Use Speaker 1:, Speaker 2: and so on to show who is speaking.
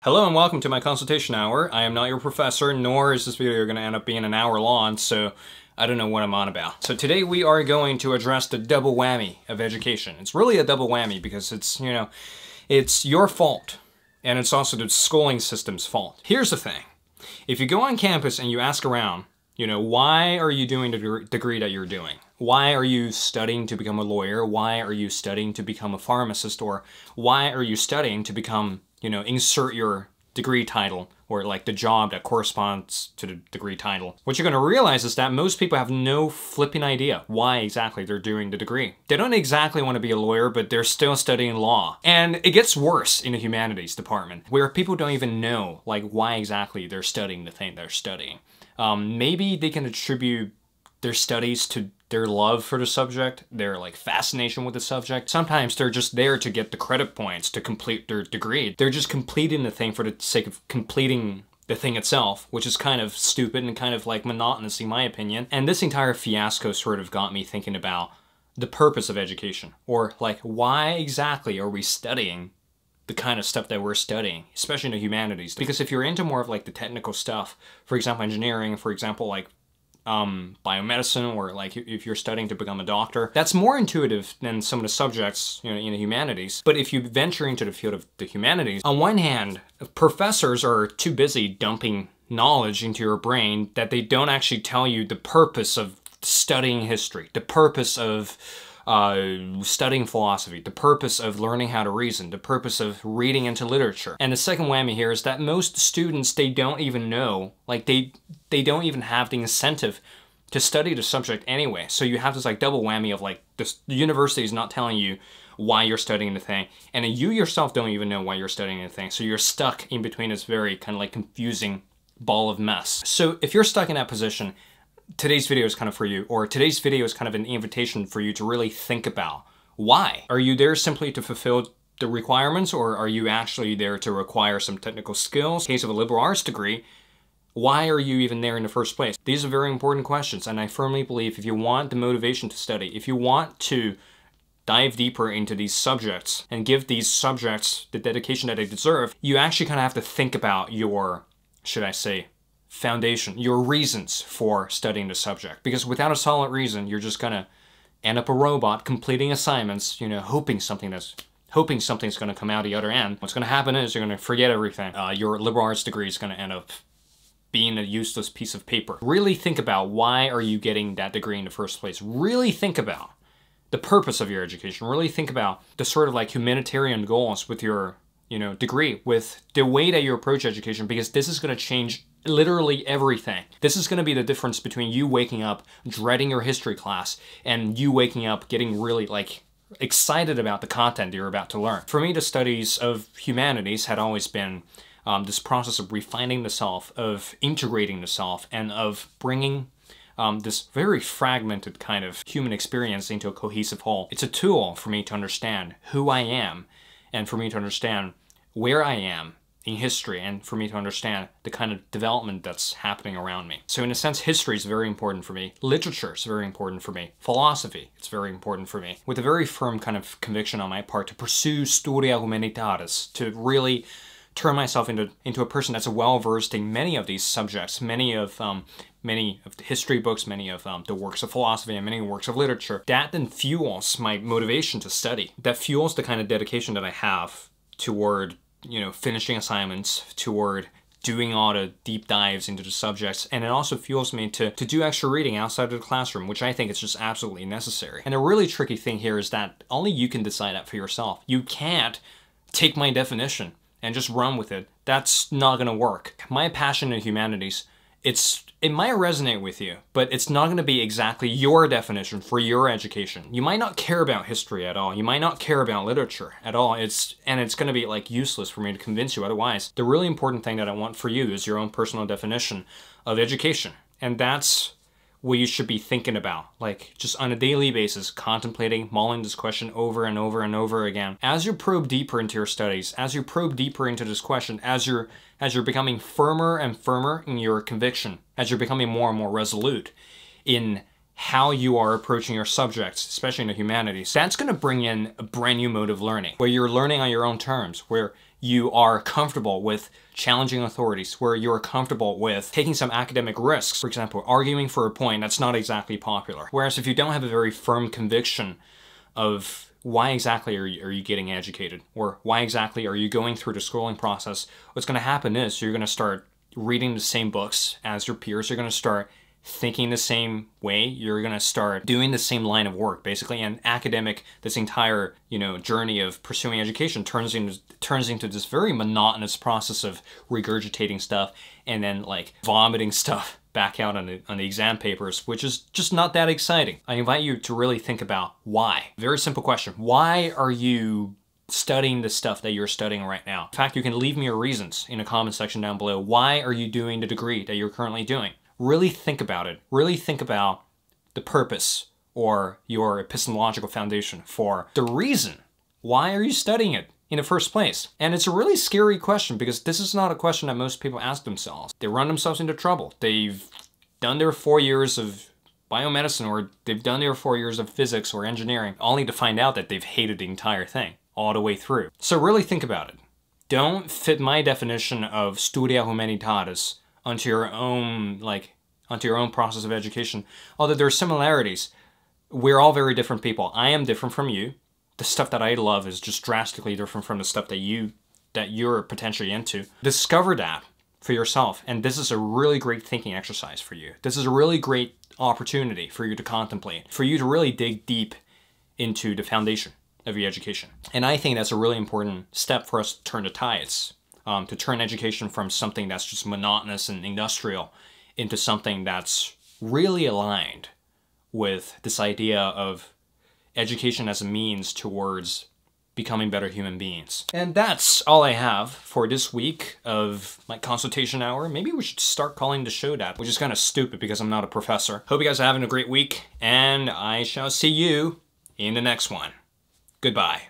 Speaker 1: Hello and welcome to my consultation hour. I am not your professor, nor is this video going to end up being an hour long, so I don't know what I'm on about. So today we are going to address the double whammy of education. It's really a double whammy because it's, you know, it's your fault, and it's also the schooling system's fault. Here's the thing. If you go on campus and you ask around, you know, why are you doing the degree that you're doing? Why are you studying to become a lawyer? Why are you studying to become a pharmacist? Or why are you studying to become, you know, insert your degree title or like the job that corresponds to the degree title? What you're going to realize is that most people have no flipping idea why exactly they're doing the degree. They don't exactly want to be a lawyer, but they're still studying law. And it gets worse in the humanities department, where people don't even know like why exactly they're studying the thing they're studying. Maybe they can attribute their studies to their love for the subject, their like fascination with the subject. Sometimes they're just there to get the credit points to complete their degree. They're just completing the thing for the sake of completing the thing itself, which is kind of stupid and kind of like monotonous in my opinion. And this entire fiasco sort of got me thinking about the purpose of education, or like why exactly are we studying the kind of stuff that we're studying, especially in the humanities. Because if you're into more of like the technical stuff, for example engineering, for example like biomedicine, or like if you're studying to become a doctor, that's more intuitive than some of the subjects, you know, in the humanities. But if you venture into the field of the humanities, on one hand, professors are too busy dumping knowledge into your brain that they don't actually tell you the purpose of studying history, the purpose of studying philosophy, the purpose of learning how to reason, the purpose of reading into literature. And the second whammy here is that most students, they don't even know, like they don't even have the incentive to study the subject anyway. So you have this like double whammy of like the university is not telling you why you're studying the thing, and then you yourself don't even know why you're studying the thing. So you're stuck in between this very kind of like confusing ball of mess. So if you're stuck in that position, today's video is kind of for you, or today's video is kind of an invitation for you to really think about why. Are you there simply to fulfill the requirements, or are you actually there to acquire some technical skills? In case of a liberal arts degree, why are you even there in the first place? These are very important questions, and I firmly believe if you want the motivation to study, if you want to dive deeper into these subjects and give these subjects the dedication that they deserve, you actually kind of have to think about your, should I say, foundation, your reasons for studying the subject. Because without a solid reason, you're just gonna end up a robot completing assignments, you know, hoping something's gonna come out the other end. What's gonna happen is you're gonna forget everything. Your liberal arts degree is gonna end up being a useless piece of paper. Really think about why are you getting that degree in the first place. Really think about the purpose of your education. Really think about the sort of like humanitarian goals with your, you know, degree, with the way that you approach education, because this is gonna change literally everything. This is going to be the difference between you waking up dreading your history class and you waking up getting really like excited about the content you're about to learn. For me, the studies of humanities had always been this process of refining the self, of integrating the self, and of bringing this very fragmented kind of human experience into a cohesive whole. It's a tool for me to understand who I am, and for me to understand where I am in history, and for me to understand the kind of development that's happening around me. So in a sense, history is very important for me. Literature is very important for me. Philosophy, it's very important for me. With a very firm kind of conviction on my part to pursue Studia Humanitatis, to really turn myself into a person that's well-versed in many of these subjects, many of the history books, many of the works of philosophy, and many works of literature. That then fuels my motivation to study. That fuels the kind of dedication that I have toward, you know, finishing assignments, toward doing all the deep dives into the subjects, and it also fuels me to do extra reading outside of the classroom, which I think is just absolutely necessary. And a really tricky thing here is that only you can decide that for yourself. You can't take my definition and just run with it. That's not gonna work. My passion in humanities, it might resonate with you, but it's not going to be exactly your definition for your education. You might not care about history at all. You might not care about literature at all. It's going to be like useless for me to convince you otherwise. The really important thing that I want for you is your own personal definition of education. And that's what you should be thinking about, like just on a daily basis, contemplating, mulling this question over and over and over again. As you probe deeper into your studies, as you probe deeper into this question, as you're becoming firmer and firmer in your conviction, as you're becoming more and more resolute in how you are approaching your subjects, especially in the humanities, that's going to bring in a brand new mode of learning, where you're learning on your own terms, where you are comfortable with challenging authorities, where you're comfortable with taking some academic risks, for example, arguing for a point that's not exactly popular. Whereas if you don't have a very firm conviction of why exactly are you getting educated, or why exactly are you going through the schooling process, what's going to happen is you're going to start reading the same books as your peers, you're going to start thinking the same way, you're going to start doing the same line of work, basically. And academic, this entire, journey of pursuing education turns into this very monotonous process of regurgitating stuff and then like vomiting stuff back out on the exam papers, which is just not that exciting. I invite you to really think about why. Very simple question. Why are you studying the stuff that you're studying right now? In fact, you can leave me your reasons in the comment section down below. Why are you doing the degree that you're currently doing? Really think about it. Really think about the purpose or your epistemological foundation for the reason. Why are you studying it in the first place? And it's a really scary question, because this is not a question that most people ask themselves. They run themselves into trouble. They've done their 4 years of biomedicine, or they've done their 4 years of physics or engineering, only to find out that they've hated the entire thing all the way through. So really think about it. Don't fit my definition of studia humanitatis onto your own process of education. Although there are similarities, we're all very different people. I am different from you. The stuff that I love is just drastically different from the stuff that you're potentially into. Discover that for yourself, and this is a really great thinking exercise for you. This is a really great opportunity for you to contemplate, for you to really dig deep into the foundation of your education. And I think that's a really important step for us to turn the tides, to turn education from something that's just monotonous and industrial into something that's really aligned with this idea of education as a means towards becoming better human beings. And that's all I have for this week of my consultation hour. Maybe we should start calling the show that, which is kind of stupid because I'm not a professor. Hope you guys are having a great week, and I shall see you in the next one. Goodbye.